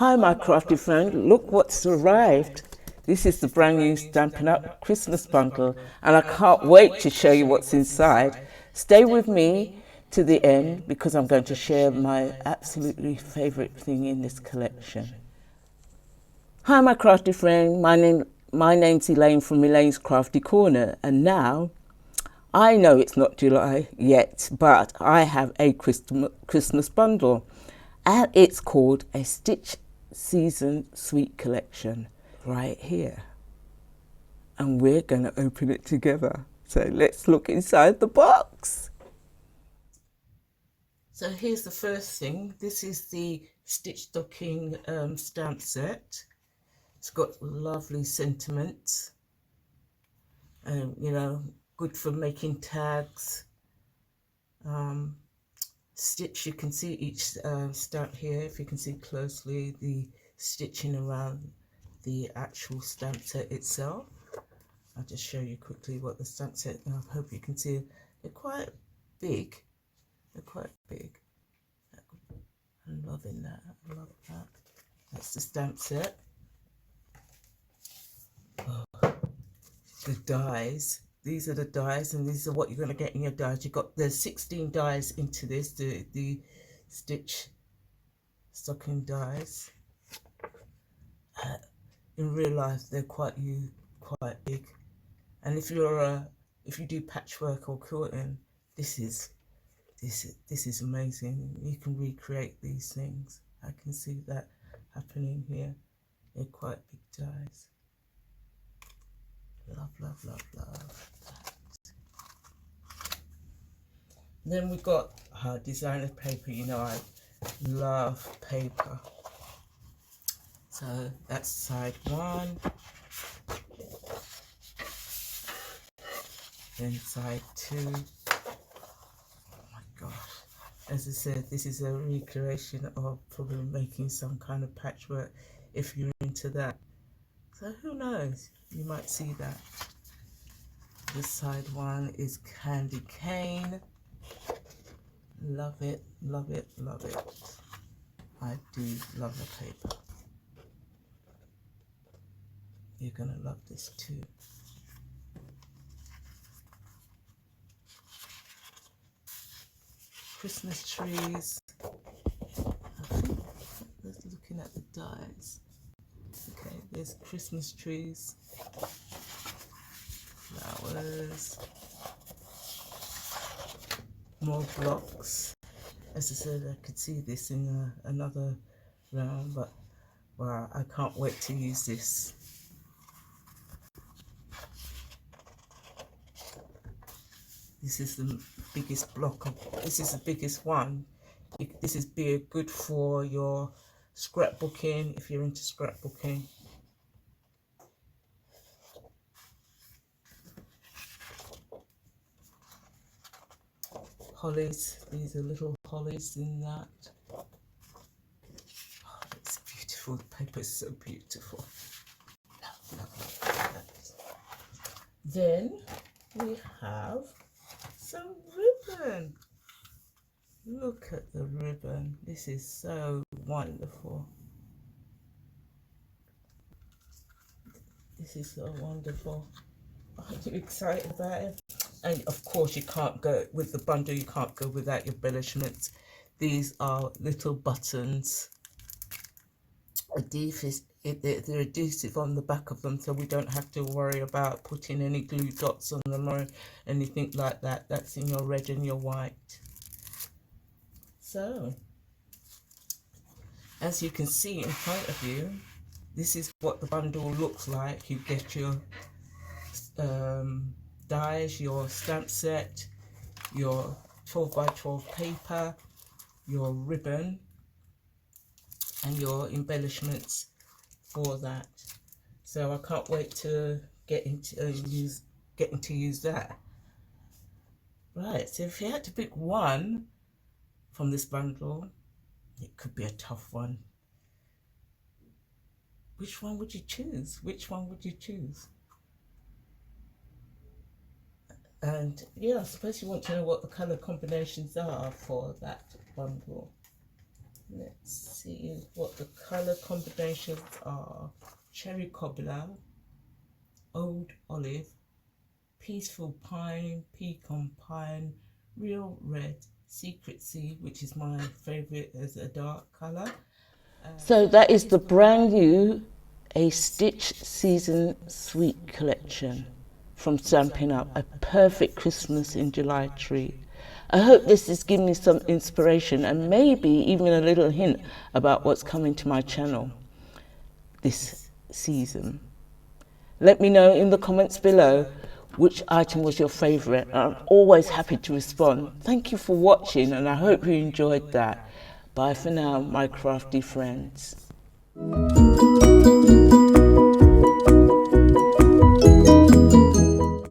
Hi my crafty friend, look what's arrived. This is the brand new Stampin Up Christmas bundle and I can't wait to show you what's inside. Stay with me to the end because I'm going to share my absolutely favourite thing in this collection. Hi my crafty friend, my name's Elaine from Elaine's Crafty Corner, and now I know it's not July yet, but I have a Christmas bundle and it's called a Stitch Season Sweet Collection right here. And we're going to open it together. So let's look inside the box. So here's the first thing. This is the Stitch Stocking stamp set. It's got lovely sentiments. You know, good for making tags. Stitch, you can see each stamp here, if you can see closely, the stitching around the actual stamp set itself. I'll just show you quickly what the stamp set, I hope you can see. They're quite big. They're quite big. I'm loving that. I love that. That's the stamp set. Oh, the dies. These are the dies, and these are what you're going to get in your dies. You've got the 16 dies into this, the Stitch Stocking dies. In real life, they're quite big. And if you do patchwork or quilting, this is amazing. You can recreate these things. I can see that happening here. They're quite big dies. Love, love, love, love that. Then we've got designer paper. You know, I love paper. So that's side one. Then side two. Oh my gosh. As I said, this is a recreation of probably making some kind of patchwork if you're into that. So who knows? You might see that. This side one is Candy Cane. Love it, love it, love it. I do love the paper. You're gonna love this too. Christmas trees. I think let's looking at the dies. Okay, there's Christmas trees, flowers, more blocks. As I said, I could see this in another round, but wow, I can't wait to use this. This is the biggest block this is the biggest one. This is good for your scrapbooking, if you're into scrapbooking. Hollies, these are little hollies in that. Oh, it's beautiful, the paper is so beautiful. Love, love, love that. Then we have some ribbon. Look at the ribbon. This is so wonderful. This is so wonderful. Aren't you excited about it? And of course, you can't go with the bundle, you can't go without your embellishments. These are little buttons. They're adhesive on the back of them, so we don't have to worry about putting any glue dots on them or anything like that. That's in your red and your white. So, as you can see in front of you, this is what the bundle looks like. You get your dies, your stamp set, your 12 by 12 paper, your ribbon, and your embellishments for that. So I can't wait to getting to use that. Right, so if you had to pick one from this bundle, it could be a tough one. Which one would you choose? Which one would you choose? And yeah, I suppose you want to know what the colour combinations are for that bundle. Let's see what the colour combinations are. Cherry cobbler, old olive, peaceful pine, pecan pine, real red, secret sea, which is my favourite as a dark colour. So that is the brand new A Stitch Season Sweet collection from Stampin' Up, a perfect Christmas in July treat. I hope this is giving me some inspiration and maybe even a little hint about what's coming to my channel this season. Let me know in the comments below which item was your favourite. I'm always happy to respond. Thank you for watching and I hope you enjoyed that. Bye for now, my crafty friends.